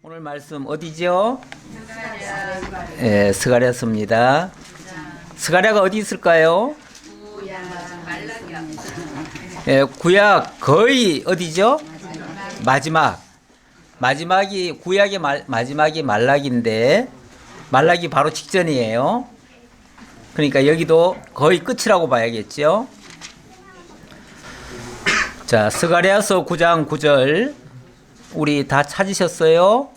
오늘 말씀 어디죠? 예, 스가랴서입니다. 스가랴가 어디 있을까요? 예, 구약 거의 어디죠? 마지막이 구약의 마지막이 말라기인데 말라기 바로 직전이에요. 그러니까 여기도 거의 끝이라고 봐야겠죠. 자, 스가랴서 9장 9절 우리 다 찾으셨어요?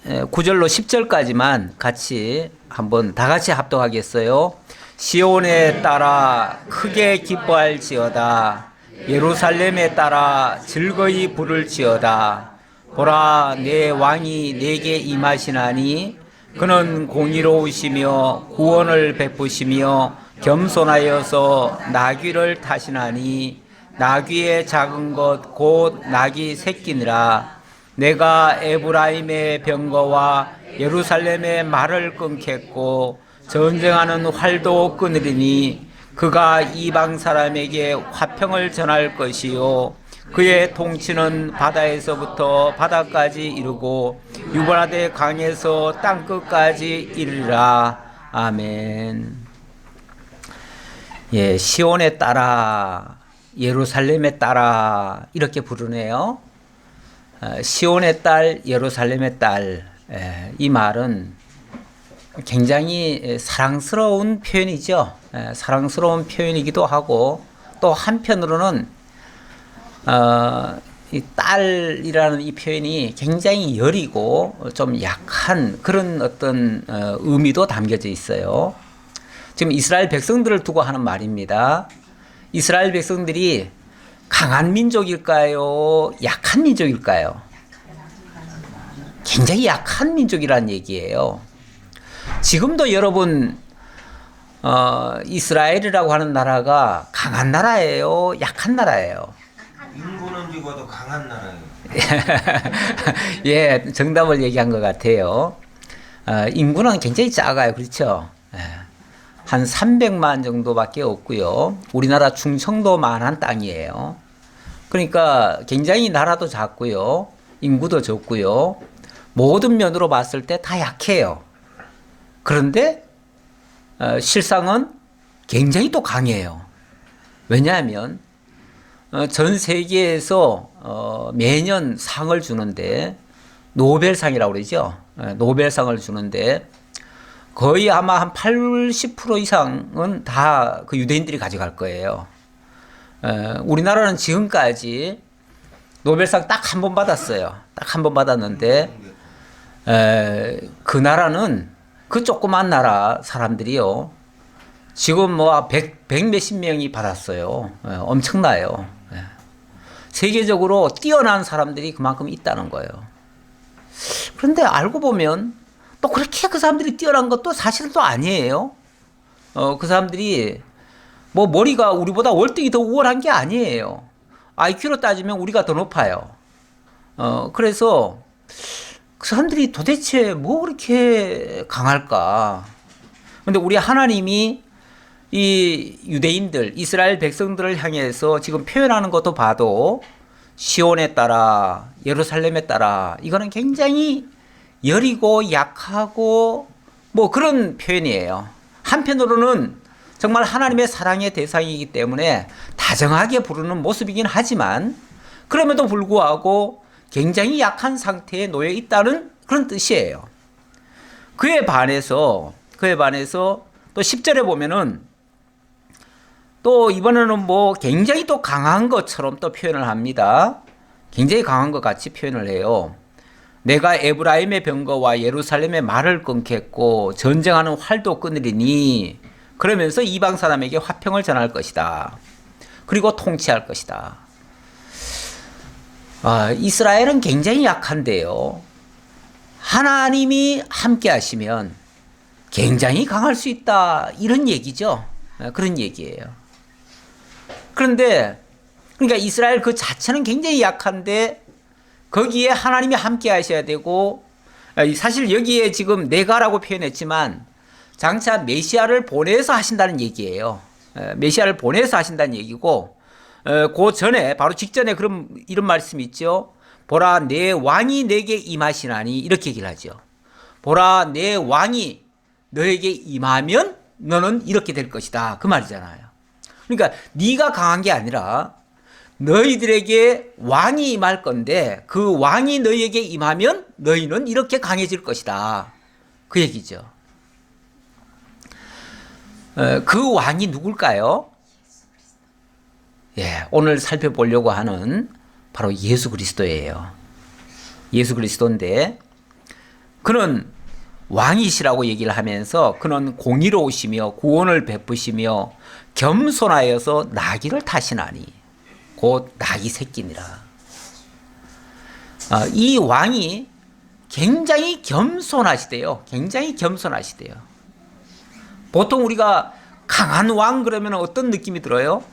9절로 10절까지만 같이 한번 다 같이 합독하겠어요. 시온에 따라 크게 기뻐할지어다. 예루살렘에 따라 즐거이 부를지어다. 보라, 내 왕이 내게 임하시나니 그는 공의로우시며 구원을 베푸시며 겸손하여서 나귀를 타시나니 나귀의 작은 것 곧 나귀 새끼니라. 내가 에브라임의 병거와 예루살렘의 말을 끊겠고 전쟁하는 활도 끊으리니 그가 이방 사람에게 화평을 전할 것이요 그의 통치는 바다에서부터 바다까지 이르고 유브라데 강에서 땅끝까지 이르리라. 아멘. 예, 시온에 따라 예루살렘에 따라 이렇게 부르네요. 시온의 딸, 예루살렘의 딸. 이 말은 굉장히 사랑스러운 표현이죠. 사랑스러운 표현이기도 하고 또 한편으로는 이 딸이라는 이 표현이 굉장히 여리고 좀 약한 그런 어떤 의미도 담겨져 있어요. 지금 이스라엘 백성들을 두고 하는 말입니다. 이스라엘 백성들이 강한 민족일까요? 약한 민족일까요? 굉장히 약한 민족이라는 얘기예요. 지금도 여러분 이스라엘이라고 하는 나라가 강한 나라예요? 약한 나라예요? 인구는 적어도 강한 나라예요. 예, 정답을 얘기한 것 같아요. 인구는 굉장히 작아요. 그렇죠? 한 300만 정도밖에 없고요. 우리나라 충청도만한 땅이에요. 그러니까 굉장히 나라도 작고요. 인구도 적고요. 모든 면으로 봤을 때 다 약해요. 그런데 실상은 굉장히 또 강해요. 왜냐하면 전 세계에서 매년 상을 주는데 노벨상이라고 그러죠. 노벨상을 주는데 거의 아마 한 80% 이상은 다 그 유대인들이 가져갈 거예요. 우리나라는 지금까지 노벨상 딱 한 번 받았어요. 딱 한 번 받았는데 그 나라는 그 조그만 나라 사람들이요. 지금 뭐 100 몇십 명이 받았어요. 엄청나요. 세계적으로 뛰어난 사람들이 그만큼 있다는 거예요. 그런데 알고 보면 또 그렇게 그 사람들이 뛰어난 것도 사실은 또 아니에요. 그 사람들이 뭐 머리가 우리보다 월등히 더 우월한 게 아니에요. IQ로 따지면 우리가 더 높아요. 그래서 그 사람들이 도대체 뭐 그렇게 강할까? 근데 우리 하나님이 이 유대인들, 이스라엘 백성들을 향해서 지금 표현하는 것도 봐도 시온에 따라, 예루살렘에 따라 이거는 굉장히 여리고 약하고 뭐 그런 표현이에요. 한편으로는 정말 하나님의 사랑의 대상이기 때문에 다정하게 부르는 모습이긴 하지만 그럼에도 불구하고 굉장히 약한 상태에 놓여 있다는 그런 뜻이에요. 그에 반해서 또 10절에 보면은 또 이번에는 뭐 굉장히 또 강한 것처럼 또 표현을 합니다. 굉장히 강한 것 같이 표현을 해요. 내가 에브라임의 병거와 예루살렘의 말을 끊겠고 전쟁하는 활도 끊으리니 그러면서 이방 사람에게 화평을 전할 것이다. 그리고 통치할 것이다. 이스라엘은 굉장히 약한데요. 하나님이 함께 하시면 굉장히 강할 수 있다. 이런 얘기죠. 그런 얘기예요. 그런데 그러니까 이스라엘 그 자체는 굉장히 약한데 거기에 하나님이 함께 하셔야 되고 사실 여기에 지금 내가라고 표현했지만 장차 메시아를 보내서 하신다는 얘기예요. 메시아를 보내서 하신다는 얘기고 그 전에 바로 직전에 그럼 이런 말씀이 있죠. 보라 내 왕이 내게 임하시나니 이렇게 얘기를 하죠. 보라 내 왕이 너에게 임하면 너는 이렇게 될 것이다. 그 말이잖아요. 그러니까 네가 강한 게 아니라 너희들에게 왕이 임할 건데 그 왕이 너희에게 임하면 너희는 이렇게 강해질 것이다. 그 얘기죠. 그 왕이 누굴까요? 예, 오늘 살펴보려고 하는 바로 예수 그리스도예요. 예수 그리스도인데 그는 왕이시라고 얘기를 하면서 그는 공의로우시며 구원을 베푸시며 겸손하여서 나귀를 타시나니 곧 나귀 새끼니라. 이 왕이 굉장히 겸손하시대요. 굉장히 겸손하시대요. 보통 우리가 강한 왕 그러면 어떤 느낌이 들어요?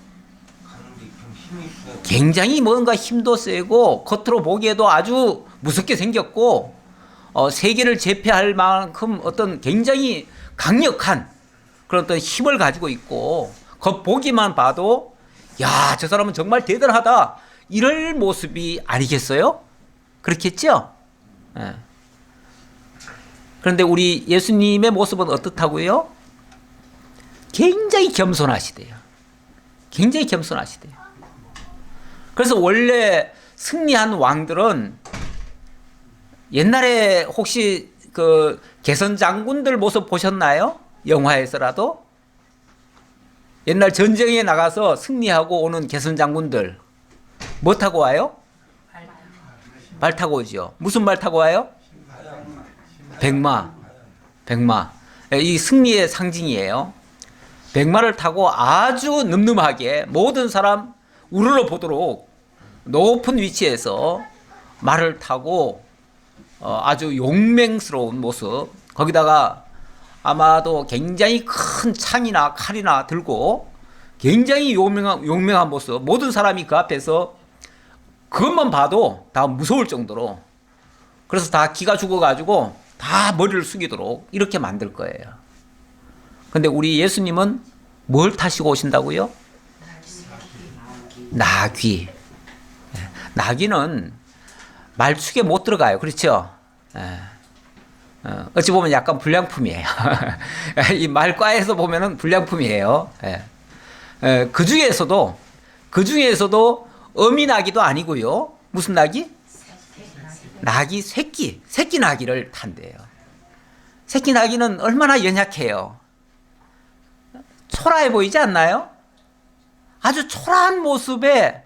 굉장히 뭔가 힘도 세고 겉으로 보기에도 아주 무섭게 생겼고 세계를 제패할 만큼 어떤 굉장히 강력한 그런 어떤 힘을 가지고 있고 겉보기만 봐도 야, 저 사람은 정말 대단하다 이럴 모습이 아니겠어요? 그렇겠죠? 예. 그런데 우리 예수님의 모습은 어떻다고요? 굉장히 겸손하시대요. 굉장히 겸손하시대요. 그래서 원래 승리한 왕들은 옛날에 혹시 그 개선 장군들 모습 보셨나요? 영화에서라도? 옛날 전쟁에 나가서 승리하고 오는 개선 장군들 뭐 타고 와요? 말 타고 오죠. 무슨 말 타고 와요? 백마. 백마. 이 승리의 상징이에요. 백마를 타고 아주 늠름하게 모든 사람 우러러 보도록 높은 위치에서 말을 타고 아주 용맹스러운 모습, 거기다가 아마도 굉장히 큰 창이나 칼이나 들고 굉장히 용맹한 모습, 모든 사람이 그 앞에서 그것만 봐도 다 무서울 정도로, 그래서 다 기가 죽어가지고 다 머리를 숙이도록 이렇게 만들 거예요. 근데 우리 예수님은 뭘 타시고 오신다고요? 나귀. 나귀는 말축에 못 들어가요. 그렇죠? 어찌 보면 약간 불량품이에요. 이 말과에서 보면은 불량품이에요. 그 중에서도 어미 나귀도 아니고요. 무슨 나귀? 나귀 새끼 나귀를 탄대요. 새끼 나귀는 얼마나 연약해요. 초라해 보이지 않나요? 아주 초라한 모습의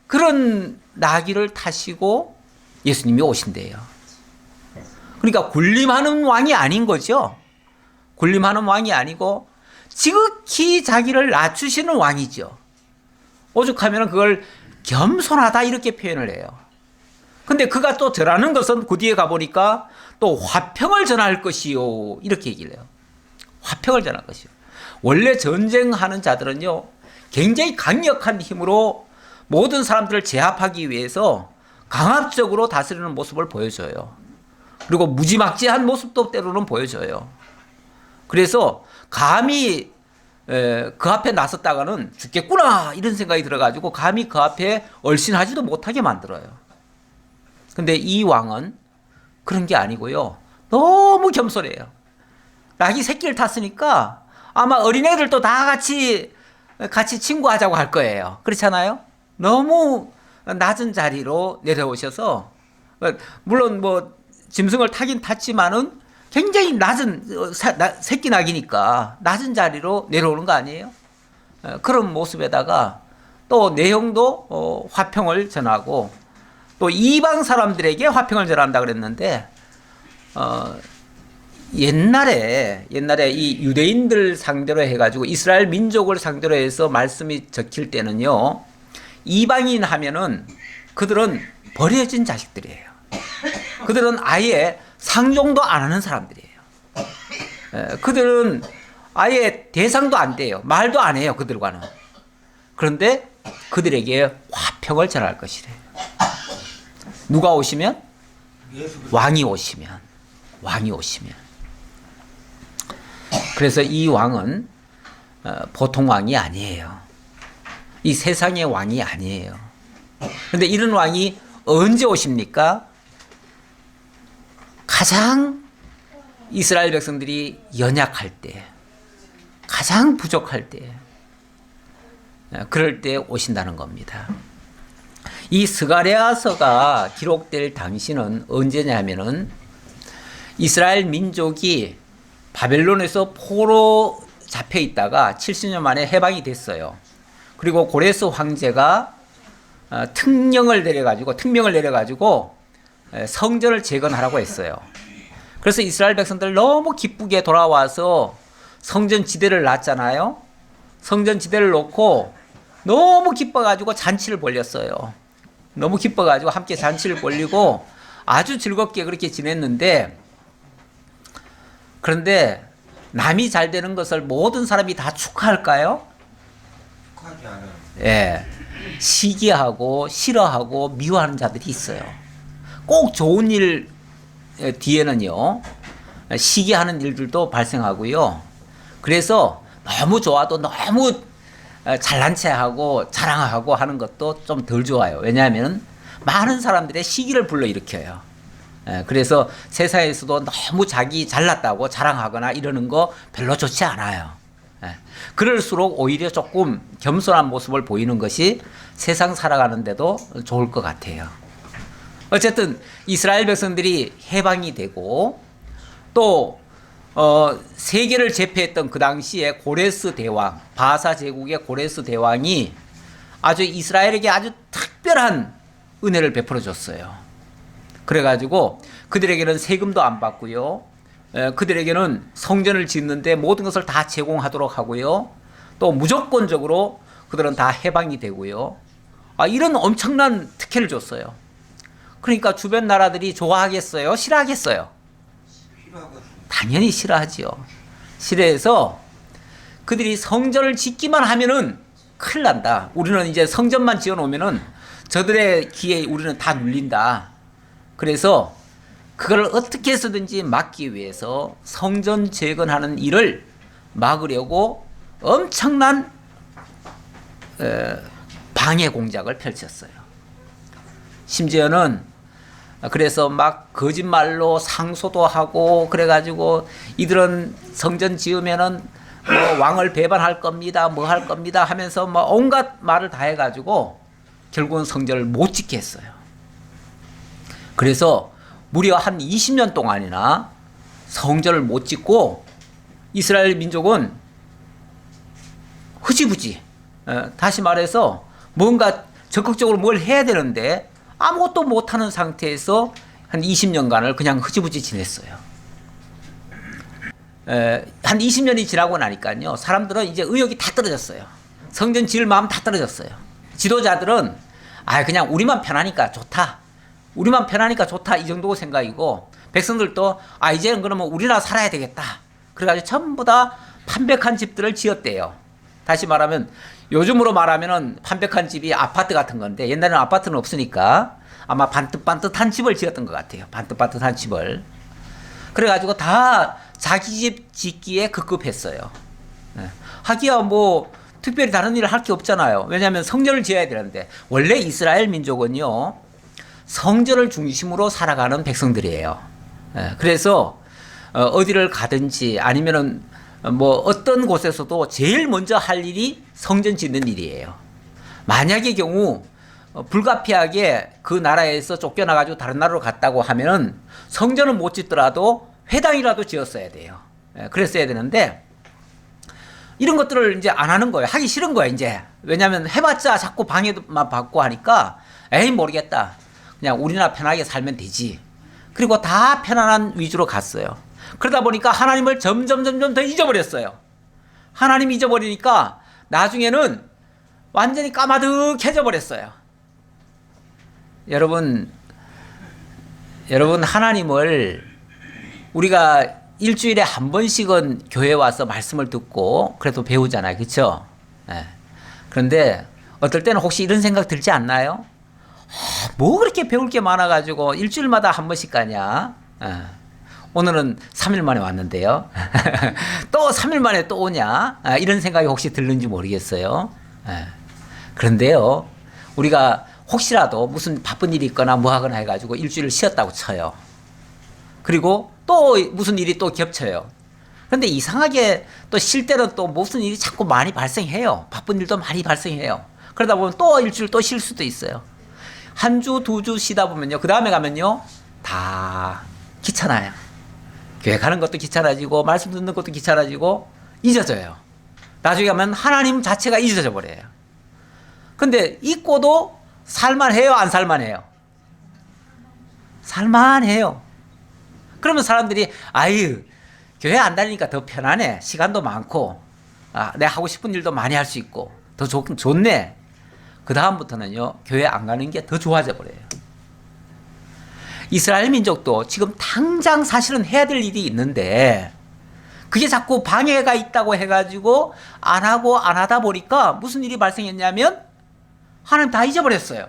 그런 나귀를 타시고 예수님이 오신대요. 그러니까 군림하는 왕이 아닌 거죠. 군림하는 왕이 아니고 지극히 자기를 낮추시는 왕이죠. 오죽하면 그걸 겸손하다 이렇게 표현을 해요. 근데 그가 또 전하는 것은 그 뒤에 가보니까 또 화평을 전할 것이요 이렇게 얘기를 해요. 화평을 전할 것이요. 원래 전쟁하는 자들은요 굉장히 강력한 힘으로 모든 사람들을 제압하기 위해서 강압적으로 다스리는 모습을 보여줘요. 그리고 무지막지한 모습도 때로는 보여줘요. 그래서 감히 그 앞에 나섰다가는 죽겠구나 이런 생각이 들어가지고 감히 그 앞에 얼씬하지도 못하게 만들어요. 근데 이 왕은 그런 게 아니고요. 너무 겸손해요. 나귀 새끼를 탔으니까 아마 어린애들도 다 같이 친구하자고 할 거예요. 그렇잖아요? 너무 낮은 자리로 내려오셔서, 물론 뭐 짐승을 타긴 탔지만은 굉장히 낮은 새끼 나귀니까 낮은 자리로 내려오는 거 아니에요? 그런 모습에다가 또 내용도 화평을 전하고 또 이방 사람들에게 화평을 전한다 그랬는데, 옛날에 이 유대인들 상대로 해가지고 이스라엘 민족을 상대로 해서 말씀이 적힐 때는요, 이방인 하면은 그들은 버려진 자식들이에요. 그들은 아예 상종도 안 하는 사람들이에요. 그들은 아예 대상도 안 돼요. 말도 안 해요. 그들과는. 그런데 그들에게 화평을 전할 것이래요. 누가 오시면? 왕이 오시면. 그래서 이 왕은 보통 왕이 아니에요. 이 세상의 왕이 아니에요. 그런데 이런 왕이 언제 오십니까? 가장 이스라엘 백성들이 연약할 때, 가장 부족할 때, 그럴 때 오신다는 겁니다. 이 스가랴서가 기록될 당시는 언제냐면은 이스라엘 민족이 바벨론에서 포로 잡혀 있다가 70년 만에 해방이 됐어요. 그리고 고레스 황제가 특명을 내려가지고 성전을 재건하라고 했어요. 그래서 이스라엘 백성들 너무 기쁘게 돌아와서 성전 지대를 놨잖아요. 성전 지대를 놓고 너무 기뻐가지고 잔치를 벌였어요. 너무 기뻐가지고 함께 잔치를 벌리고 아주 즐겁게 그렇게 지냈는데, 그런데 남이 잘 되는 것을 모든 사람이 다 축하할까요? 축하하지 않아요. 예. 시기하고 싫어하고 미워하는 자들이 있어요. 꼭 좋은 일 뒤에는요, 시기하는 일들도 발생하고요. 그래서 너무 좋아도 너무 잘난 체하고 자랑하고 하는 것도 좀 덜 좋아요. 왜냐하면 많은 사람들의 시기를 불러일으켜요. 그래서 세상에서도 너무 자기 잘났다고 자랑하거나 이러는 거 별로 좋지 않아요. 그럴수록 오히려 조금 겸손한 모습을 보이는 것이 세상 살아가는데도 좋을 것 같아요. 어쨌든 이스라엘 백성들이 해방이 되고 또 세계를 제패했던 그 당시에 고레스 대왕, 바사 제국의 고레스 대왕이 아주 이스라엘에게 아주 특별한 은혜를 베풀어 줬어요. 그래가지고 그들에게는 세금도 안 받고요. 그들에게는 성전을 짓는데 모든 것을 다 제공하도록 하고요. 또 무조건적으로 그들은 다 해방이 되고요. 이런 엄청난 특혜를 줬어요. 그러니까 주변 나라들이 좋아하겠어요? 싫어하겠어요? 필요하거든요. 당연히 싫어하지요. 싫어해서 그들이 성전을 짓기만 하면은 큰일 난다. 우리는 이제 성전만 지어 놓으면은 저들의 기에 우리는 다 눌린다. 그래서 그걸 어떻게 해서든지 막기 위해서 성전 재건하는 일을 막으려고 엄청난 방해 공작을 펼쳤어요. 심지어는 그래서 막 거짓말로 상소도 하고 그래가지고 이들은 성전 지으면은 뭐 왕을 배반할 겁니다, 뭐 할 겁니다 하면서 뭐 온갖 말을 다 해가지고 결국은 성전을 못 짓게 했어요. 그래서 무려 한 20년 동안이나 성전을 못 짓고 이스라엘 민족은 흐지부지, 다시 말해서 뭔가 적극적으로 뭘 해야 되는데 아무것도 못하는 상태에서 한 20년간을 그냥 흐지부지 지냈어요. 한 20년이 지나고 나니까요, 사람들은 이제 의욕이 다 떨어졌어요. 성전 지을 마음 다 떨어졌어요. 지도자들은 그냥 우리만 편하니까 좋다, 우리만 편하니까 좋다, 이 정도 생각이고, 백성들도 이제는 그러면 우리나 살아야 되겠다. 그래가지고 전부 다 판백한 집들을 지었대요. 다시 말하면 요즘으로 말하면은 판백한 집이 아파트 같은 건데, 옛날에는 아파트는 없으니까 아마 반듯반듯한 집을 지었던 것 같아요. 반듯반듯한 집을. 그래가지고 다 자기 집 짓기에 급급했어요. 하기야 뭐 특별히 다른 일을 할 게 없잖아요. 왜냐하면 성전을 지어야 되는데, 원래 이스라엘 민족은요, 성전을 중심으로 살아가는 백성들이에요. 그래서 어디를 가든지 아니면은 뭐 어떤 곳에서도 제일 먼저 할 일이 성전 짓는 일이에요. 만약의 경우 불가피하게 그 나라에서 쫓겨나가지고 다른 나라로 갔다고 하면은 성전은 못 짓더라도 회당이라도 지었어야 돼요. 그랬어야 되는데 이런 것들을 이제 안 하는 거예요. 하기 싫은 거예요, 이제. 왜냐하면 해봤자 자꾸 방해만 받고 하니까 에이 모르겠다, 그냥 우리나 편하게 살면 되지. 그리고 다 편안한 위주로 갔어요. 그러다 보니까 하나님을 점점 더 잊어버렸어요. 하나님 잊어버리니까 나중에는 완전히 까마득해져 버렸어요. 여러분 하나님을 우리가 일주일에 한 번씩은 교회 와서 말씀을 듣고 그래도 배우잖아요. 그렇죠? 그런데 어떨 때는 혹시 이런 생각 들지 않나요? 뭐 그렇게 배울 게 많아가지고 일주일마다 한 번씩 가냐? 오늘은 3일 만에 왔는데요. 또 3일 만에 또 오냐? 이런 생각이 혹시 들는지 모르겠어요. 그런데요, 우리가 혹시라도 무슨 바쁜 일이 있거나 뭐 하거나 해가지고 일주일을 쉬었다고 쳐요. 그리고 또 무슨 일이 또 겹쳐요. 근데 이상하게 또 쉴 때는 또 무슨 일이 자꾸 많이 발생해요. 바쁜 일도 많이 발생해요. 그러다 보면 또 일주일 또 쉴 수도 있어요. 한 주, 두 주 쉬다 보면요. 그 다음에 가면요. 다 귀찮아요. 교회 가는 것도 귀찮아지고, 말씀 듣는 것도 귀찮아지고, 잊어져요. 나중에 가면 하나님 자체가 잊어져 버려요. 근데 잊고도 살만해요? 안 살만해요? 살만해요. 그러면 사람들이, 아유, 교회 안 다니니까 더 편하네. 시간도 많고, 내가 하고 싶은 일도 많이 할 수 있고, 더 좋네. 그 다음부터는요, 교회 안 가는 게 더 좋아져 버려요. 이스라엘 민족도 지금 당장 사실은 해야 될 일이 있는데, 그게 자꾸 방해가 있다고 해가지고, 안 하고 안 하다 보니까 무슨 일이 발생했냐면, 하나님 다 잊어버렸어요.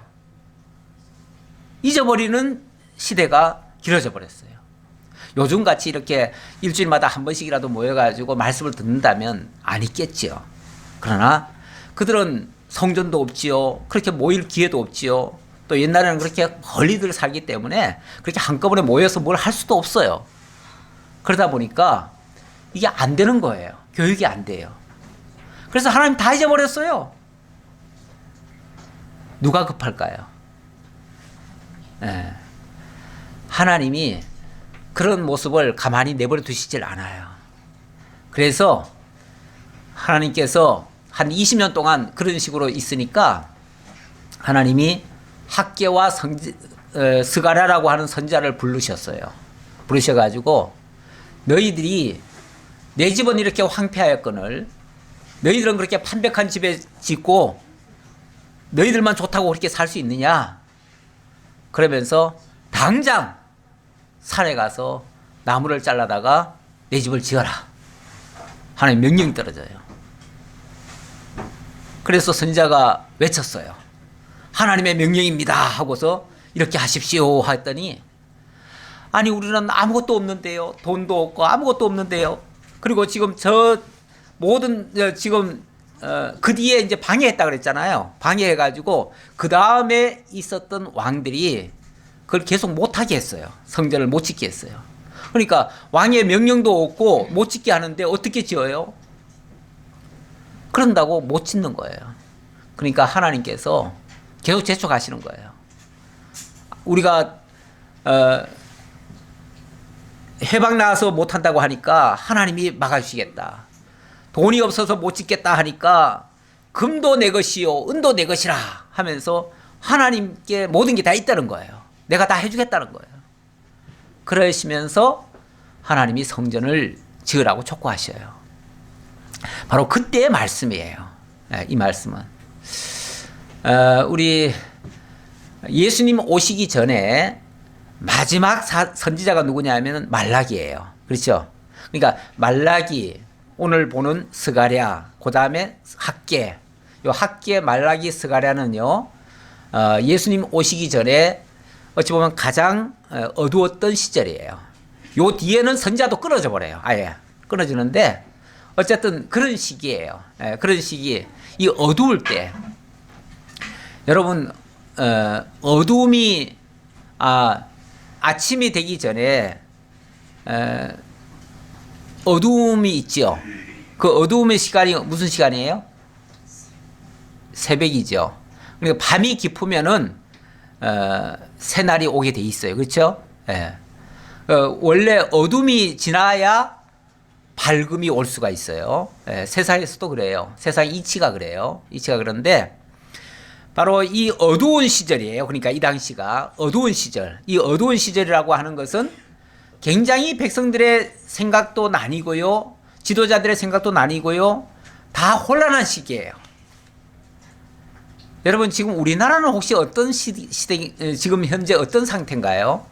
잊어버리는 시대가 길어져 버렸어요. 요즘 같이 이렇게 일주일마다 한 번씩이라도 모여가지고 말씀을 듣는다면 안 있겠지요. 그러나 그들은 성전도 없지요. 그렇게 모일 기회도 없지요. 또 옛날에는 그렇게 멀리들 살기 때문에 그렇게 한꺼번에 모여서 뭘 할 수도 없어요. 그러다 보니까 이게 안 되는 거예요. 교육이 안 돼요. 그래서 하나님 다 잊어버렸어요. 누가 급할까요? 네. 하나님이 그런 모습을 가만히 내버려 두시질 않아요. 그래서 하나님께서 한 20년 동안 그런 식으로 있으니까 하나님이 학개와 스가랴라고 하는 선지자를 부르셨어요. 부르셔가지고 너희들이 내 집은 이렇게 황폐하였거늘 너희들은 그렇게 판벽한 집에 짓고 너희들만 좋다고 그렇게 살 수 있느냐? 그러면서 당장 산에 가서 나무를 잘라다가 내 집을 지어라. 하나님 명령이 떨어져요. 그래서 선지자가 외쳤어요. 하나님의 명령입니다 하고서 이렇게 하십시오 했더니 아니 우리는 아무것도 없는데요. 돈도 없고 아무것도 없는데요. 그리고 지금 저 모든 지금 그 뒤에 이제 방해했다 그랬잖아요. 방해해가지고 그 다음에 있었던 왕들이 그걸 계속 못하게 했어요. 성전을 못 짓게 했어요. 그러니까 왕의 명령도 없고 못 짓게 하는데 어떻게 지어요? 그런다고 못 짓는 거예요. 그러니까 하나님께서 계속 재촉하시는 거예요. 우리가 해방 나와서 못한다고 하니까 하나님이 막아주시겠다. 돈이 없어서 못 짓겠다 하니까 금도 내 것이요 은도 내 것이라 하면서 하나님께 모든 게 다 있다는 거예요. 내가 다 해주겠다는 거예요. 그러시면서 하나님이 성전을 지으라고 촉구하셔요. 바로 그때의 말씀이에요. 이 말씀은 우리 예수님 오시기 전에 마지막 선지자가 누구냐면 말라기예요. 그렇죠? 그러니까 말라기, 오늘 보는 스가랴, 그 다음에 학개, 요 학개, 말라기, 스가랴는요 예수님 오시기 전에 어찌 보면 가장 어두웠던 시절이에요. 요 뒤에는 선지자도 끊어져 버려요. 아예 끊어지는데 어쨌든 그런 시기예요. 그런 시기, 이 어두울 때 여러분 어두움이 아침이 되기 전에 어두움이 있죠. 그 어두움의 시간이 무슨 시간이에요? 새벽이죠. 그러니까 밤이 깊으면은 새날이 오게 돼 있어요. 그렇죠? 원래 어둠이 지나야 밝음이 올 수가 있어요. 세상에서도 그래요. 세상 이치가 그래요. 이치가 그런데 바로 이 어두운 시절이에요. 그러니까 이 당시가 어두운 시절. 이 어두운 시절이라고 하는 것은 굉장히 백성들의 생각도 나뉘고요. 지도자들의 생각도 나뉘고요. 다 혼란한 시기예요. 여러분 지금 우리나라는 혹시 어떤 시대 지금 현재 어떤 상태인가요?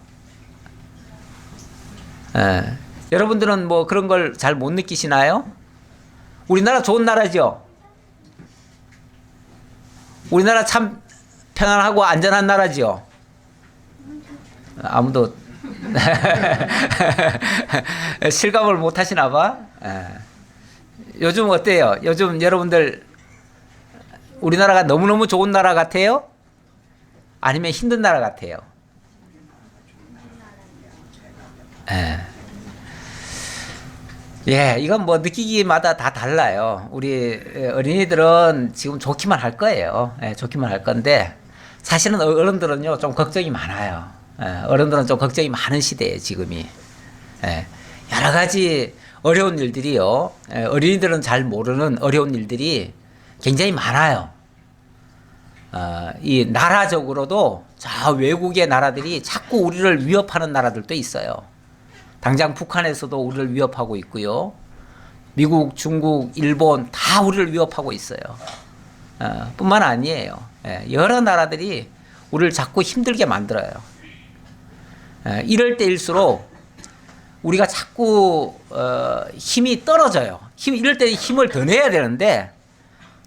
여러분들은 뭐 그런 걸 잘 못 느끼시나요? 우리나라 좋은 나라죠? 우리나라 참 편안하고 안전한 나라죠? 아무도 실감을 못 하시나 봐. 요즘 어때요? 요즘 여러분들 우리나라가 너무너무 좋은 나라 같아요? 아니면 힘든 나라 같아요? 예. 예, 이건 뭐 느끼기마다 다 달라요. 우리 어린이들은 지금 좋기만 할 거예요. 예, 좋기만 할 건데 사실은 어른들은요 좀 걱정이 많아요. 예, 어른들은 좀 걱정이 많은 시대예요 지금이. 예, 여러 가지 어려운 일들이요. 예, 어린이들은 잘 모르는 어려운 일들이 굉장히 많아요. 이 나라적으로도 저 외국의 나라들이 자꾸 우리를 위협하는 나라들도 있어요. 당장 북한에서도 우리를 위협하고 있고요. 미국, 중국, 일본 다 우리를 위협하고 있어요. 뿐만 아니에요. 예, 여러 나라들이 우리를 자꾸 힘들게 만들어요. 이럴 때일수록 우리가 자꾸 힘이 떨어져요. 이럴 때 힘을 더 내야 되는데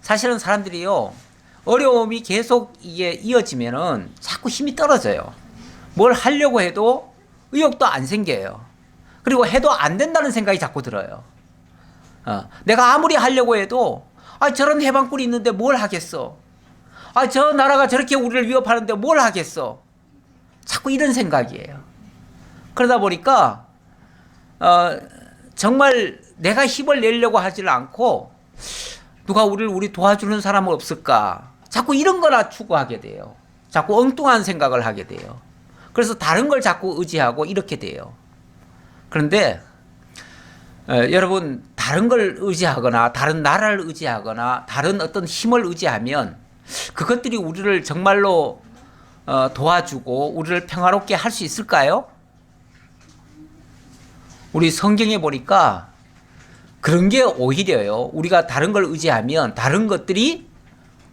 사실은 사람들이요. 어려움이 계속 이게 이어지면은 자꾸 힘이 떨어져요. 뭘 하려고 해도 의욕도 안 생겨요. 그리고 해도 안 된다는 생각이 자꾸 들어요. 내가 아무리 하려고 해도 저런 해방꾼이 있는데 뭘 하겠어. 저 나라가 저렇게 우리를 위협하는데 뭘 하겠어. 자꾸 이런 생각이에요. 그러다 보니까 정말 내가 힘을 내려고 하질 않고 누가 우리 도와주는 사람은 없을까. 자꾸 이런 거나 추구하게 돼요. 자꾸 엉뚱한 생각을 하게 돼요. 그래서 다른 걸 자꾸 의지하고 이렇게 돼요. 그런데 여러분 다른 걸 의지하거나 다른 나라를 의지하거나 다른 어떤 힘을 의지하면 그것들이 우리를 정말로 도와주고 우리를 평화롭게 할 수 있을까요? 우리 성경에 보니까 그런 게 오히려요. 우리가 다른 걸 의지하면 다른 것들이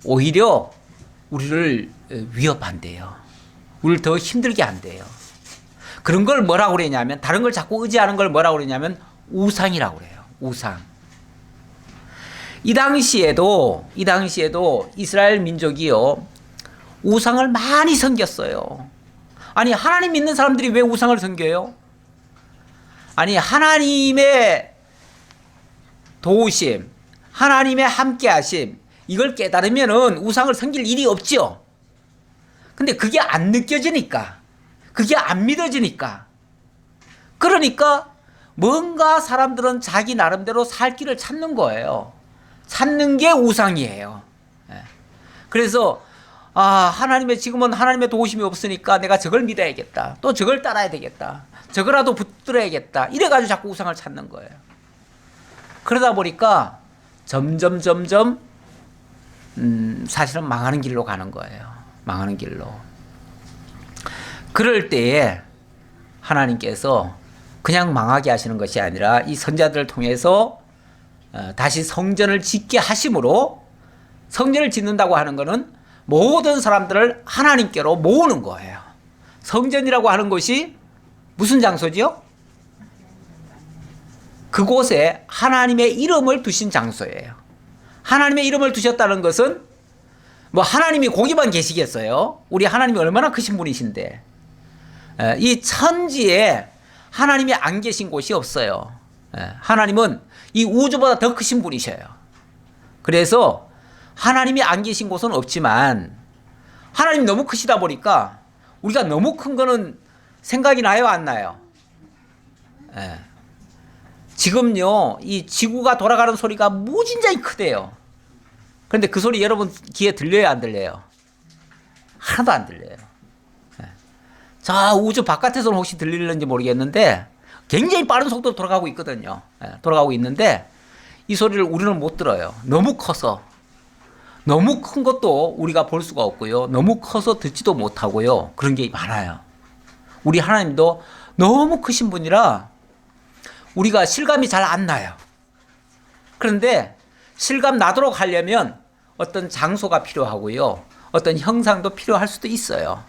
오히려 우리를 위협한대요. 우리를 더 힘들게 한대요. 그런 걸 뭐라고 그러냐면 다른 걸 자꾸 의지하는 걸 뭐라고 그러냐면 우상이라고 그래요. 우상. 이 당시에도 이스라엘 민족이요. 우상을 많이 섬겼어요. 아니 하나님 믿는 사람들이 왜 우상을 섬겨요? 아니 하나님의 도우심, 하나님의 함께하심 이걸 깨달으면은 우상을 섬길 일이 없죠. 근데 그게 안 느껴지니까 그게 안 믿어지니까 그러니까 뭔가 사람들은 자기 나름대로 살 길을 찾는 거예요. 찾는 게 우상이에요. 그래서 하나님의 지금은 하나님의 도우심이 없으니까 내가 저걸 믿어야겠다. 또 저걸 따라야 되겠다. 저거라도 붙들어야겠다. 이래가지고 자꾸 우상을 찾는 거예요. 그러다 보니까 점점 사실은 망하는 길로 가는 거예요. 망하는 길로. 그럴 때에 하나님께서 그냥 망하게 하시는 것이 아니라 이 선자들을 통해서 다시 성전을 짓게 하심으로 성전을 짓는다고 하는 것은 모든 사람들을 하나님께로 모으는 거예요. 성전이라고 하는 것이 무슨 장소지요? 그곳에 하나님의 이름을 두신 장소예요. 하나님의 이름을 두셨다는 것은 뭐 하나님이 거기만 계시겠어요? 우리 하나님이 얼마나 크신 분이신데 이 천지에 하나님이 안 계신 곳이 없어요. 하나님은 이 우주보다 더 크신 분이셔요. 그래서 하나님이 안 계신 곳은 없지만 하나님이 너무 크시다 보니까 우리가 너무 큰 거는 생각이 나요, 안 나요? 지금요, 이 지구가 돌아가는 소리가 무진장이 크대요. 그런데 그 소리 여러분 귀에 들려요, 안 들려요? 하나도 안 들려요. 저 우주 바깥에서는 혹시 들리는지 모르겠는데 굉장히 빠른 속도로 돌아가고 있거든요. 돌아가고 있는데 이 소리를 우리는 못 들어요. 너무 커서. 너무 큰 것도 우리가 볼 수가 없고요. 너무 커서 듣지도 못하고요. 그런 게 많아요. 우리 하나님도 너무 크신 분이라 우리가 실감이 잘 안 나요. 그런데 실감 나도록 하려면 어떤 장소가 필요하고요. 어떤 형상도 필요할 수도 있어요.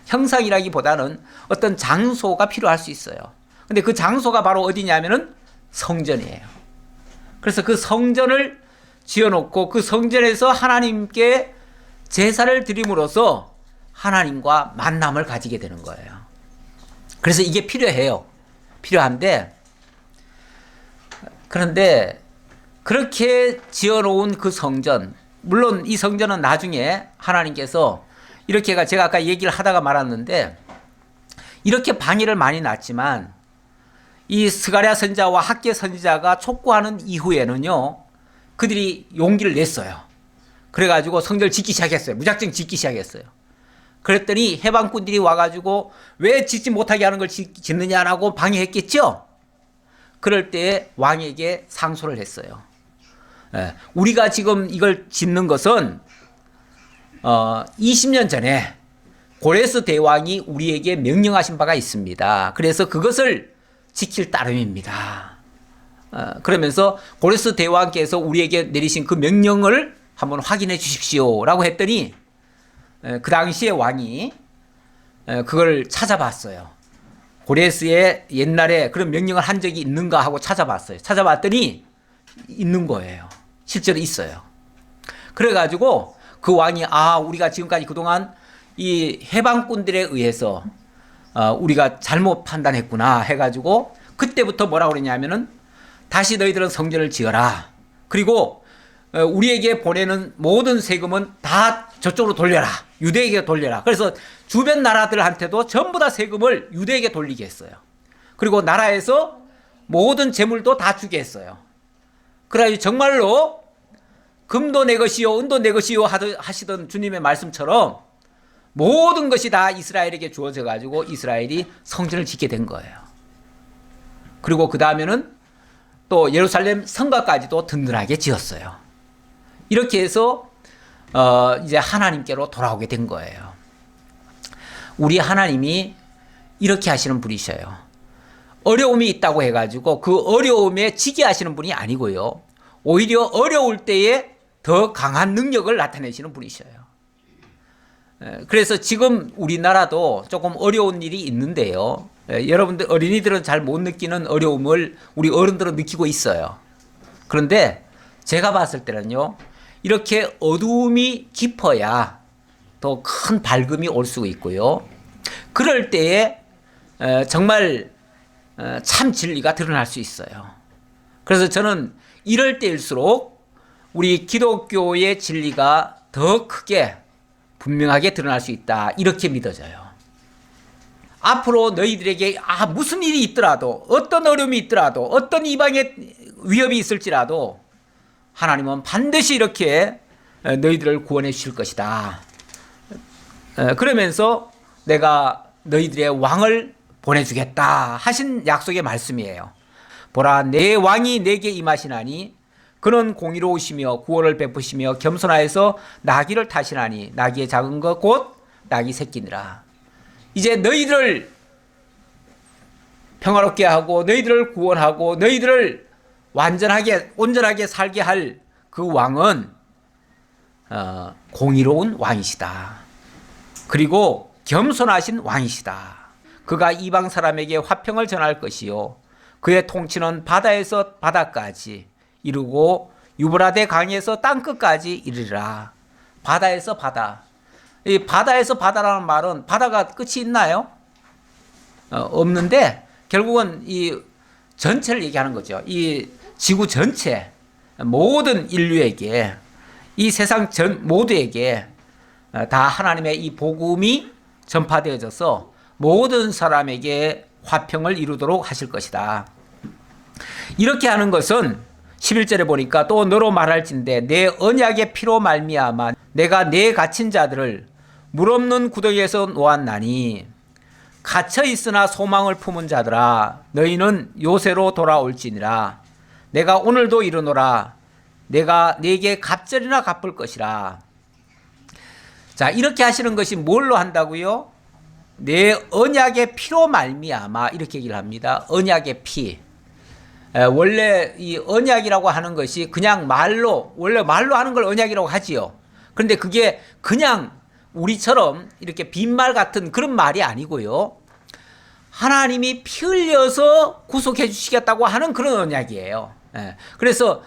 형상이라기보다는 어떤 장소가 필요할 수 있어요. 근데 그 장소가 바로 어디냐면은 성전이에요. 그래서 그 성전을 지어놓고 그 성전에서 하나님께 제사를 드림으로써 하나님과 만남을 가지게 되는 거예요. 그래서 이게 필요해요. 필요한데 그런데 그렇게 지어놓은 그 성전, 물론 이 성전은 나중에 하나님께서 이렇게가 제가 아까 얘기를 하다가 말았는데 이렇게 방해를 많이 났지만 이 스가랴 선지자와 학개 선지자가 촉구하는 이후에는요 그들이 용기를 냈어요. 그래가지고 성전을 짓기 시작했어요. 무작정 짓기 시작했어요. 그랬더니 해방꾼들이 와가지고 왜 짓지 못하게 하는 걸 짓느냐라고 방해했겠죠. 그럴 때 왕에게 상소를 했어요. 우리가 지금 이걸 짓는 것은 20년 전에 고레스 대왕이 우리에게 명령하신 바가 있습니다. 그래서 그것을 지킬 따름입니다. 그러면서 고레스 대왕께서 우리에게 내리신 그 명령을 한번 확인해 주십시오 라고 했더니 그 당시에 왕이 그걸 찾아봤어요. 고레스의 옛날에 그런 명령을 한 적이 있는가 하고 찾아봤어요. 찾아봤더니 있는 거예요. 실제로 있어요. 그래가지고 그 왕이 우리가 지금까지 그동안 이 해방꾼들에 의해서 우리가 잘못 판단했구나 해가지고 그때부터 뭐라고 그랬냐면은 다시 너희들은 성전을 지어라. 그리고 우리에게 보내는 모든 세금은 다 저쪽으로 돌려라. 유대에게 돌려라. 그래서 주변 나라들한테도 전부 다 세금을 유대에게 돌리게 했어요. 그리고 나라에서 모든 재물도 다 주게 했어요. 그래서 정말로 금도 내 것이요 은도 내 것이요 하시던 주님의 말씀처럼 모든 것이 다 이스라엘에게 주어져 가지고 이스라엘이 성전을 짓게 된 거예요. 그리고 그 다음에는 또 예루살렘 성곽까지도 든든하게 지었어요. 이렇게 해서 이제 하나님께로 돌아오게 된 거예요. 우리 하나님이 이렇게 하시는 분이셔요. 어려움이 있다고 해가지고 그 어려움에 지게 하시는 분이 아니고요. 오히려 어려울 때에 더 강한 능력을 나타내시는 분이셔요. 그래서 지금 우리나라도 조금 어려운 일이 있는데요. 여러분들 어린이들은 잘 못 느끼는 어려움을 우리 어른들은 느끼고 있어요. 그런데 제가 봤을 때는요. 이렇게 어두움이 깊어야 더 큰 밝음이 올 수 있고요. 그럴 때에 정말 참 진리가 드러날 수 있어요. 그래서 저는 이럴 때일수록 우리 기독교의 진리가 더 크게 분명하게 드러날 수 있다. 이렇게 믿어져요. 앞으로 너희들에게 무슨 일이 있더라도 어떤 어려움이 있더라도 어떤 이방의 위협이 있을지라도 하나님은 반드시 이렇게 너희들을 구원해 주실 것이다. 그러면서 내가 너희들의 왕을 보내주겠다 하신 약속의 말씀이에요. 보라 내 왕이 내게 임하시나니 그는 공의로우시며 구원을 베푸시며 겸손하여서 나귀를 타시나니 나귀의 작은 것 곧 나귀 새끼니라. 이제 너희들을 평화롭게 하고 너희들을 구원하고 너희들을 온전하게 살게 할 그 왕은 공의로운 왕이시다. 그리고 겸손하신 왕이시다. 그가 이방 사람에게 화평을 전할 것이요 그의 통치는 바다에서 바다까지 이루고 유브라데 강에서 땅끝까지 이르리라. 바다에서 바다. 이 바다에서 바다라는 말은 바다가 끝이 있나요? 없는데 결국은 이 전체를 얘기하는 거죠. 이 지구 전체 모든 인류에게 이 세상 전 모두에게 다 하나님의 이 복음이 전파되어져서 모든 사람에게 화평을 이루도록 하실 것이다. 이렇게 하는 것은 11절에 보니까 또 너로 말할진대 내 언약의 피로 말미암아 내가 내 갇힌 자들을 물 없는 구덩이에서 놓았나니 갇혀 있으나 소망을 품은 자들아 너희는 요새로 돌아올지니라. 내가 오늘도 이르노라 내가 네게 갑절이나 갚을 것이라. 자, 이렇게 하시는 것이 뭘로 한다고요? 내 언약의 피로 말미암아 이렇게 얘기를 합니다. 언약의 피. 원래 이 언약이라고 하는 것이 그냥 원래 말로 하는 걸 언약이라고 하지요. 그런데 그게 그냥 우리처럼 이렇게 빈말 같은 그런 말이 아니고요. 하나님이 피 흘려서 구속해 주시겠다고 하는 그런 언약이에요. 그래서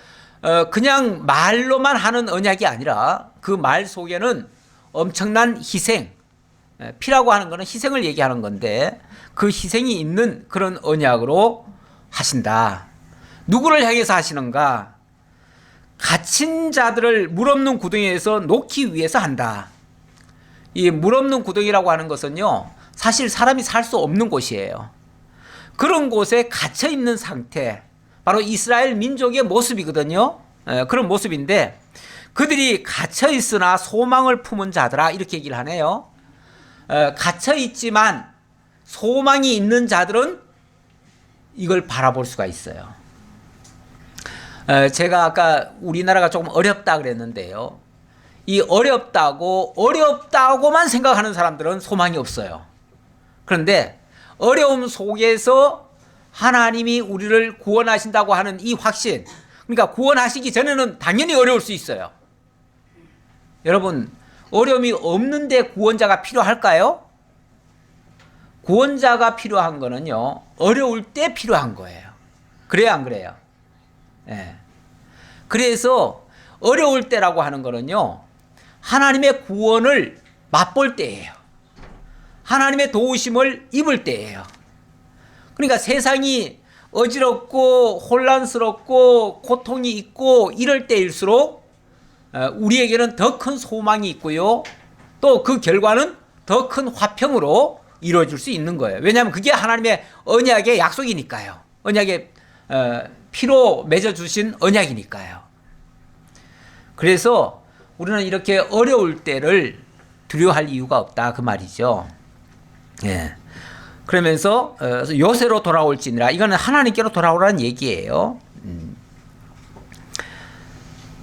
그냥 말로만 하는 언약이 아니라 그 말 속에는 엄청난 희생, 피라고 하는 것은 희생을 얘기하는 건데 그 희생이 있는 그런 언약으로 하신다. 누구를 향해서 하시는가? 갇힌 자들을 물 없는 구덩이에서 놓기 위해서 한다. 이 물 없는 구덩이라고 하는 것은요, 사실 사람이 살 수 없는 곳이에요. 그런 곳에 갇혀 있는 상태, 바로 이스라엘 민족의 모습이거든요. 그런 모습인데, 그들이 갇혀 있으나 소망을 품은 자들아, 이렇게 얘기를 하네요. 갇혀 있지만 소망이 있는 자들은 이걸 바라볼 수가 있어요. 제가 아까 우리나라가 조금 어렵다 그랬는데요. 이 어렵다고만 생각하는 사람들은 소망이 없어요. 그런데 어려움 속에서 하나님이 우리를 구원하신다고 하는 이 확신, 그러니까 구원하시기 전에는 당연히 어려울 수 있어요. 여러분, 어려움이 없는데 구원자가 필요할까요? 구원자가 필요한 거는요, 어려울 때 필요한 거예요. 그래요, 안 그래요? 예. 그래서 어려울 때라고 하는 거는요, 하나님의 구원을 맛볼 때예요. 하나님의 도우심을 입을 때예요. 그러니까 세상이 어지럽고 혼란스럽고 고통이 있고 이럴 때일수록 우리에게는 더 큰 소망이 있고요. 또 그 결과는 더 큰 화평으로 이루어질 수 있는 거예요. 왜냐하면 그게 하나님의 언약의 약속이니까요. 언약의 피로 맺어주신 언약이니까요. 그래서 우리는 이렇게 어려울 때를 두려워할 이유가 없다, 그 말이죠. 예. 그러면서 요새로 돌아올지니라, 이거는 하나님께로 돌아오라는 얘기예요.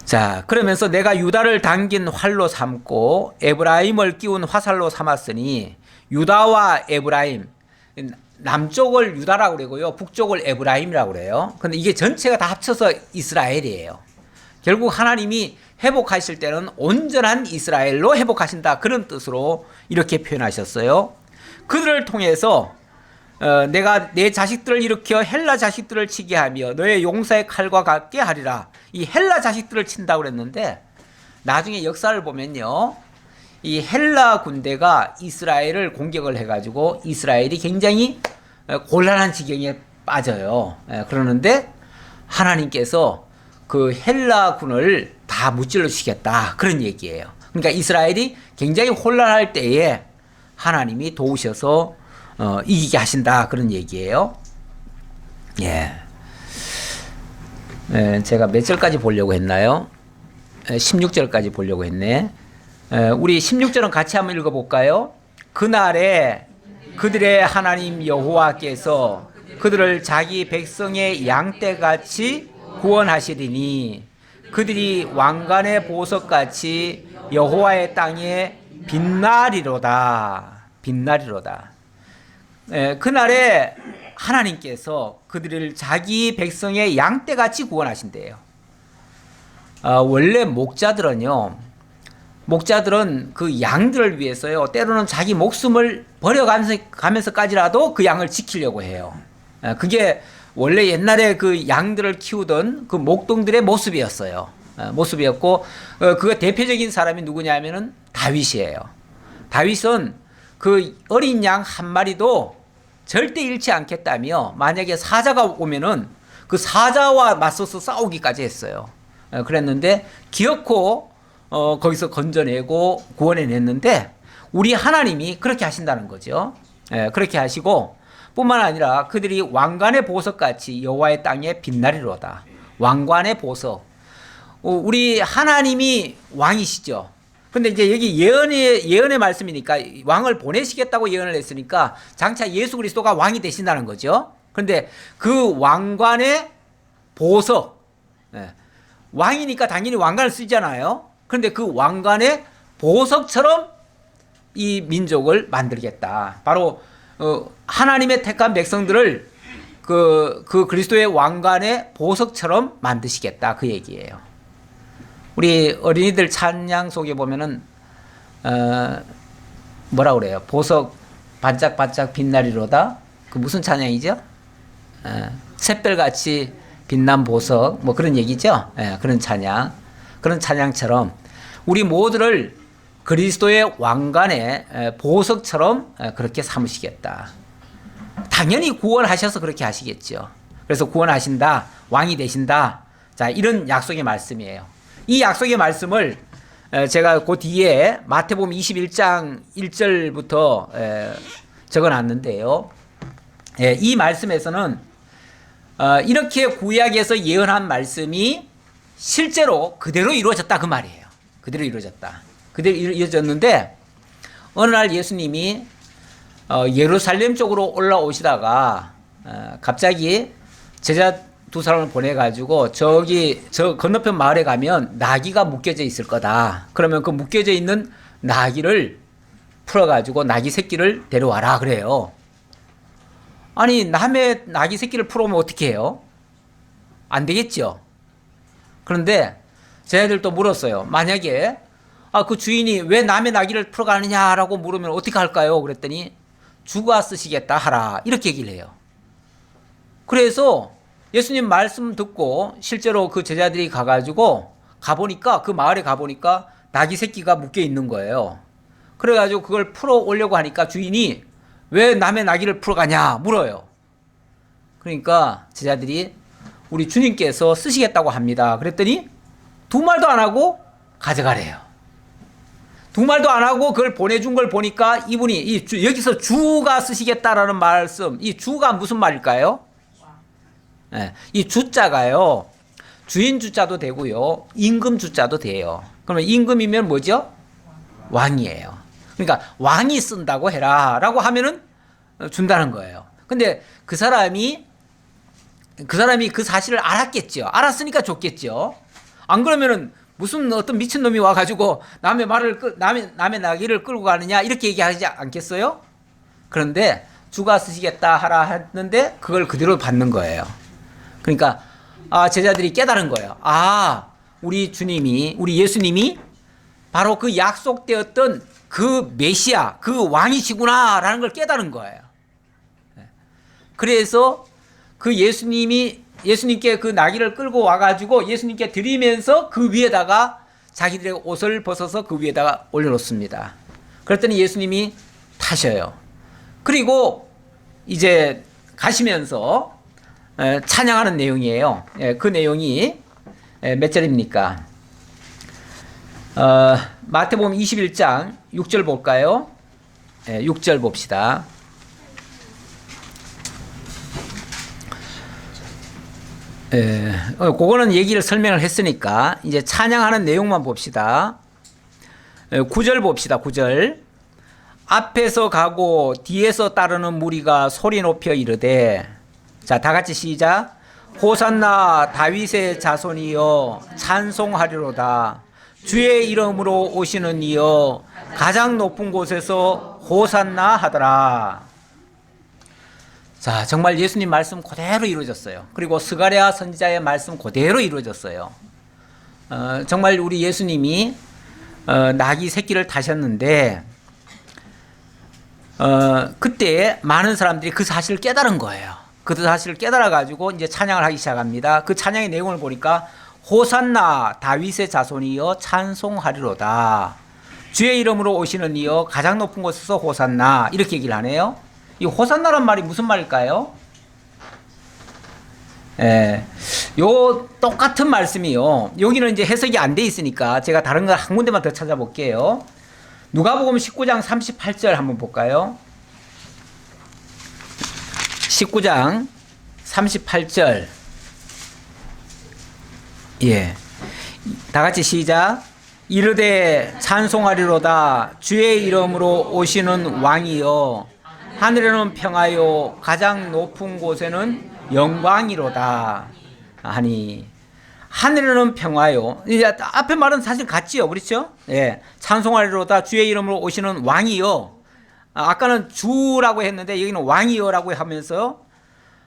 자, 그러면서 내가 유다를 당긴 활로 삼고 에브라임을 끼운 화살로 삼았으니, 유다와 에브라임, 남쪽을 유다라고 그러고요, 북쪽을 에브라임이라고 그래요. 근데 이게 전체가 다 합쳐서 이스라엘이에요. 결국 하나님이 회복하실 때는 온전한 이스라엘로 회복하신다, 그런 뜻으로 이렇게 표현하셨어요. 그들을 통해서 내가 내 자식들을 일으켜 헬라 자식들을 치게 하며 너의 용사의 칼과 같게 하리라. 이 헬라 자식들을 친다고 그랬는데, 나중에 역사를 보면요, 이 헬라 군대가 이스라엘을 공격을 해가지고 이스라엘이 굉장히 곤란한 지경에 빠져요. 그러는데 하나님께서 그 헬라 군을 다 무찔러 주시겠다, 그런 얘기예요. 그러니까 이스라엘이 굉장히 혼란할 때에 하나님이 도우셔서 이기게 하신다, 그런 얘기예요. 예. 제가 몇 절까지 보려고 했나요? 16절까지 보려고 했네. 우리 16절은 같이 한번 읽어볼까요? 그날에 그들의 하나님 여호와께서 그들을 자기 백성의 양떼같이 구원하시리니 그들이 왕관의 보석같이 여호와의 땅에 빛나리로다. 빛나리로다. 그날에 하나님께서 그들을 자기 백성의 양떼같이 구원하신대요. 원래 목자들은 그 양들을 위해서요, 때로는 자기 목숨을 버려가면서까지라도 그 양을 지키려고 해요. 그게 원래 옛날에 그 양들을 키우던 그 목동들의 모습이었어요. 모습이었고, 그 대표적인 사람이 누구냐면은 다윗이에요. 다윗은 그 어린 양 한 마리도 절대 잃지 않겠다며, 만약에 사자가 오면은 그 사자와 맞서서 싸우기까지 했어요. 그랬는데 기어코 거기서 건져내고 구원해냈는데, 우리 하나님이 그렇게 하신다는 거죠. 그렇게 하시고, 뿐만 아니라 그들이 왕관의 보석같이 여호와의 땅에 빛나리로다. 왕관의 보석. 우리 하나님이 왕이시죠. 근데 이제 여기 예언의 말씀이니까 왕을 보내시겠다고 예언을 했으니까 장차 예수 그리스도가 왕이 되신다는 거죠. 그런데 그 왕관의 보석, 왕이니까 당연히 왕관을 쓰잖아요. 그런데 그 왕관의 보석처럼 이 민족을 만들겠다. 바로 하나님의 택한 백성들을 그 그리스도의 왕관의 보석처럼 만드시겠다, 그 얘기예요. 우리 어린이들 찬양 속에 보면은 뭐라 그래요? 보석 반짝반짝 빛나리로다. 그 무슨 찬양이죠? 샛별같이 빛난 보석, 뭐 그런 얘기죠. 그런 찬양, 그런 찬양처럼 우리 모두를 그리스도의 왕관의 보석처럼 그렇게 삼으시겠다. 당연히 구원하셔서 그렇게 하시겠죠. 그래서 구원하신다, 왕이 되신다. 자, 이런 약속의 말씀이에요. 이 약속의 말씀을 제가 그 뒤에 마태복음 21장 1절부터 적어놨는데요. 이 말씀에서는 이렇게 구약에서 예언한 말씀이 실제로 그대로 이루어졌다 그 말이에요. 그대로 이루어졌다. 그대로 이루어졌는데 어느 날 예수님이 예루살렘 쪽으로 올라오시다가 갑자기 제자 두 사람을 보내가지고 저 건너편 마을에 가면 나귀가 묶여져 있을 거다. 그러면 그 묶여져 있는 나귀를 풀어가지고 나귀 새끼를 데려와라 그래요. 아니 남의 나귀 새끼를 풀어오면 어떻게 해요? 안 되겠죠. 그런데 제자들도 물었어요. 만약에 그 주인이 왜 남의 나귀를 풀어가느냐라고 물으면 어떻게 할까요? 그랬더니 주가 쓰시겠다 하라 이렇게 얘기를 해요. 그래서 예수님 말씀 듣고 실제로 그 제자들이 가보니까 그 마을에 가보니까 나귀 새끼가 묶여 있는 거예요. 그래가지고 그걸 풀어 오려고 하니까 주인이 왜 남의 나귀를 풀어가냐 물어요. 그러니까 제자들이 우리 주님께서 쓰시겠다고 합니다. 그랬더니 두 말도 안 하고 가져가래요. 두 말도 안 하고 그걸 보내준 걸 보니까 이분이 여기서 주가 쓰시겠다라는 말씀, 이 주가 무슨 말일까요? 이 주자가요, 주인 주자도 되고요, 임금 주자도 돼요. 그러면 임금이면 뭐죠? 왕이에요. 그러니까 왕이 쓴다고 해라 라고 하면은 준다는 거예요. 근데 그 사람이 그 사실을 알았겠죠. 알았으니까 줬겠죠. 안 그러면은 무슨 어떤 미친놈이 와가지고 남의 나귀를 끌고 가느냐 이렇게 얘기하지 않겠어요? 그런데 주가 쓰시겠다 하라 했는데 그걸 그대로 받는 거예요. 그러니까 제자들이 깨달은 거예요. 우리 예수님이 바로 그 약속되었던 그 메시아, 그 왕이시구나라는 걸 깨달은 거예요. 그래서 그 예수님께 그 나귀를 끌고 와가지고 예수님께 드리면서 그 위에다가 자기들의 옷을 벗어서 그 위에다가 올려놓습니다. 그랬더니 예수님이 타셔요. 그리고 이제 가시면서 찬양하는 내용이에요. 그 내용이 몇 절입니까? 마태복음 21장 6절 볼까요? 6절 봅시다. 그거는 얘기를 설명을 했으니까 이제 찬양하는 내용만 봅시다. 9절 봅시다. 9절. 앞에서 가고 뒤에서 따르는 무리가 소리 높여 이르되, 자, 다 같이 시작. 호산나 다윗의 자손이여 찬송하리로다. 주의 이름으로 오시는 이여 가장 높은 곳에서 호산나 하더라. 자, 정말 예수님 말씀 그대로 이루어졌어요. 그리고 스가랴 선지자의 말씀 그대로 이루어졌어요. 정말 우리 예수님이 나귀 새끼를 타셨는데 그때 많은 사람들이 그 사실을 깨달은 거예요. 그 사실을 깨달아가지고 이제 찬양을 하기 시작합니다. 그 찬양의 내용을 보니까 호산나 다윗의 자손이여 찬송하리로다. 주의 이름으로 오시는 이여 가장 높은 곳에서 호산나 이렇게 얘기를 하네요. 이 호산나란 말이 무슨 말일까요? 요 똑같은 말씀이요. 여기는 이제 해석이 안 돼 있으니까 제가 다른 거 한 군데만 더 찾아볼게요. 누가복음 19장 38절 한번 볼까요? 19장 38절. 다 같이 시작. 이르되 찬송하리로다. 주의 이름으로 오시는 왕이여 하늘에는 평화요 가장 높은 곳에는 영광이로다 하니, 하늘에는 평화요. 이제 앞에 말은 사실 같지요, 그렇죠? 찬송하리로다. 주의 이름으로 오시는 왕이요. 아까는 주라고 했는데 여기는 왕이요라고 하면서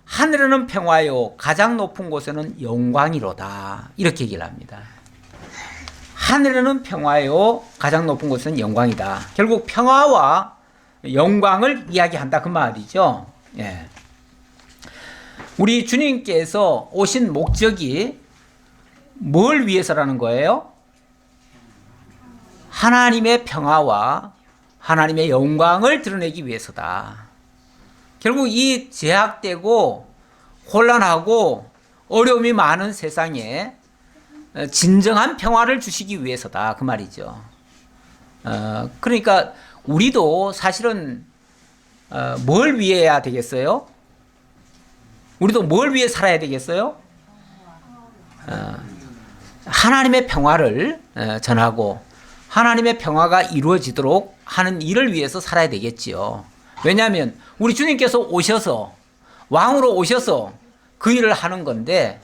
하늘에는 평화요 가장 높은 곳에는 영광이로다 이렇게 얘기를 합니다. 하늘에는 평화요 가장 높은 곳은 영광이다. 결국 평화와 영광을 이야기한다 그 말이죠. 우리 주님께서 오신 목적이 뭘 위해서라는 거예요? 하나님의 평화와 하나님의 영광을 드러내기 위해서다. 결국 이 제약되고 혼란하고 어려움이 많은 세상에 진정한 평화를 주시기 위해서다 그 말이죠. 그러니까 우리도 사실은 뭘 위해야 되겠어요? 우리도 뭘 위해 살아야 되겠어요? 하나님의 평화를 전하고 하나님의 평화가 이루어지도록 하는 일을 위해서 살아야 되겠지요. 왜냐하면 우리 주님께서 오셔서 왕으로 오셔서 그 일을 하는 건데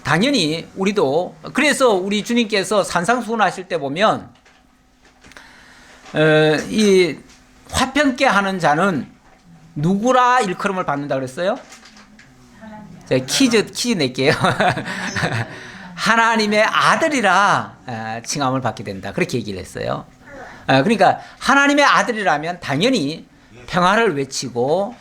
당연히 우리도 그래서 우리 주님께서 산상수훈하실 때 보면 이 화평케 하는 자는 누구라 일컬음을 받는다 그랬어요? 제가 퀴즈 낼게요. 하나님의 아들이라 칭함을 받게 된다. 그렇게 얘기를 했어요. 그러니까 하나님의 아들이라면 당연히 평화를 외치고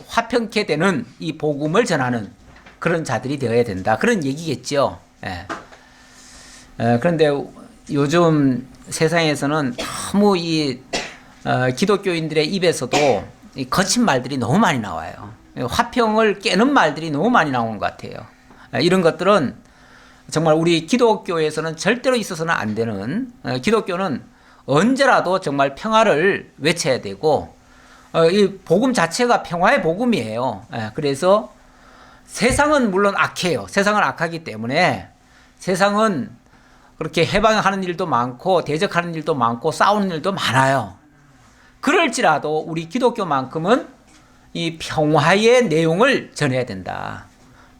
화평케 되는 이 복음을 전하는 그런 자들이 되어야 된다. 그런 얘기겠죠. 그런데 요즘 세상에서는 너무 이 기독교인들의 입에서도 이 거친 말들이 너무 많이 나와요. 화평을 깨는 말들이 너무 많이 나오는 것 같아요. 이런 것들은 정말 우리 기독교에서는 절대로 있어서는 안 되는, 기독교는 언제라도 정말 평화를 외쳐야 되고 이 복음 자체가 평화의 복음이에요. 그래서 세상은 물론 악해요. 세상은 악하기 때문에 세상은 그렇게 해방하는 일도 많고 대적하는 일도 많고 싸우는 일도 많아요. 그럴지라도 우리 기독교만큼은 이 평화의 내용을 전해야 된다.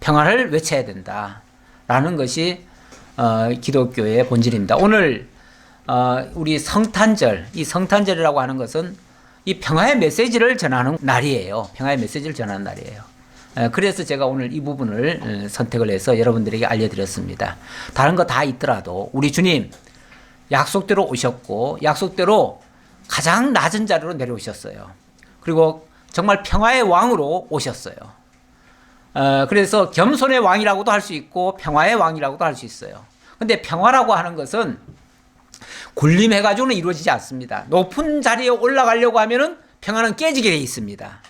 평화를 외쳐야 된다. 라는 것이 기독교의 본질입니다. 오늘 우리 성탄절, 이 성탄절이라고 하는 것은 이 평화의 메시지를 전하는 날이에요. 평화의 메시지를 전하는 날이에요. 그래서 제가 오늘 이 부분을 선택을 해서 여러분들에게 알려드렸습니다. 다른 거 다 있더라도 우리 주님 약속대로 오셨고 약속대로 가장 낮은 자리로 내려오셨어요. 그리고 정말 평화의 왕으로 오셨어요. 그래서 겸손의 왕이라고도 할 수 있고 평화의 왕이라고도 할 수 있어요. 근데 평화라고 하는 것은 군림해가지고는 이루어지지 않습니다. 높은 자리에 올라가려고 하면은 평화는 깨지게 돼 있습니다.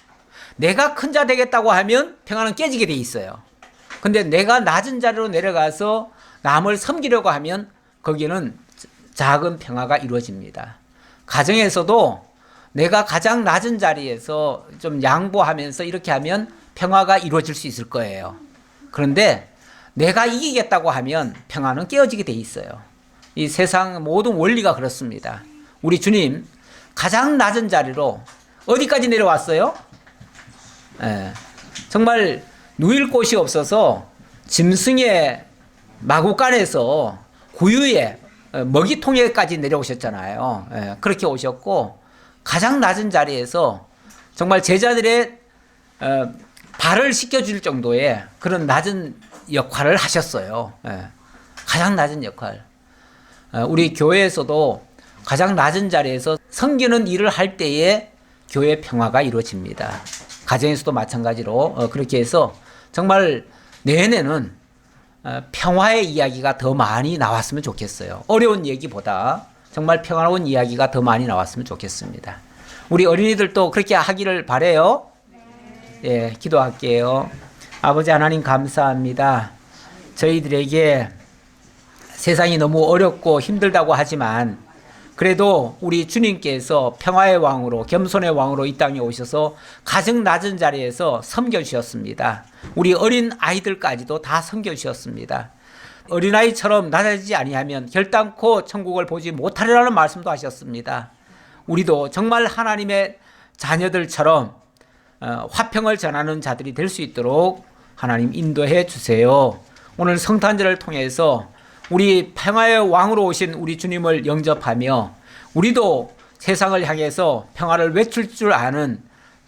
내가 큰 자 되겠다고 하면 평화는 깨지게 돼 있어요. 근데 내가 낮은 자리로 내려가서 남을 섬기려고 하면 거기에는 작은 평화가 이루어집니다. 가정에서도 내가 가장 낮은 자리에서 좀 양보하면서 이렇게 하면 평화가 이루어질 수 있을 거예요. 그런데 내가 이기겠다고 하면 평화는 깨어지게 돼 있어요. 이 세상 모든 원리가 그렇습니다. 우리 주님 가장 낮은 자리로 어디까지 내려왔어요? 정말 누일 곳이 없어서 짐승의 마구간에서 구유의 먹이통에까지 내려오셨잖아요. 그렇게 오셨고 가장 낮은 자리에서 정말 제자들의 발을 씻겨줄 정도의 그런 낮은 역할을 하셨어요. 가장 낮은 역할. 우리 교회에서도 가장 낮은 자리에서 섬기는 일을 할 때에 교회 평화가 이루어집니다. 가정에서도 마찬가지로 그렇게 해서 정말 내년에는 평화의 이야기가 더 많이 나왔으면 좋겠어요. 어려운 얘기보다 정말 평화로운 이야기가 더 많이 나왔으면 좋겠습니다. 우리 어린이들도 그렇게 하기를 바라요. 예, 기도할게요. 아버지 하나님 감사합니다. 저희들에게 세상이 너무 어렵고 힘들다고 하지만 그래도 우리 주님께서 평화의 왕으로 겸손의 왕으로 이 땅에 오셔서 가장 낮은 자리에서 섬겨주셨습니다. 우리 어린 아이들까지도 다 섬겨주셨습니다. 어린아이처럼 낮아지지 아니하면 결단코 천국을 보지 못하리라는 말씀도 하셨습니다. 우리도 정말 하나님의 자녀들처럼 화평을 전하는 자들이 될 수 있도록 하나님 인도해 주세요. 오늘 성탄절을 통해서 우리 평화의 왕으로 오신 우리 주님을 영접하며 우리도 세상을 향해서 평화를 외칠 줄 아는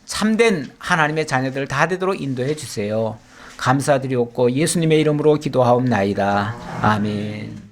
참된 하나님의 자녀들 다 되도록 인도해 주세요. 감사드리옵고 예수님의 이름으로 기도하옵나이다. 아멘.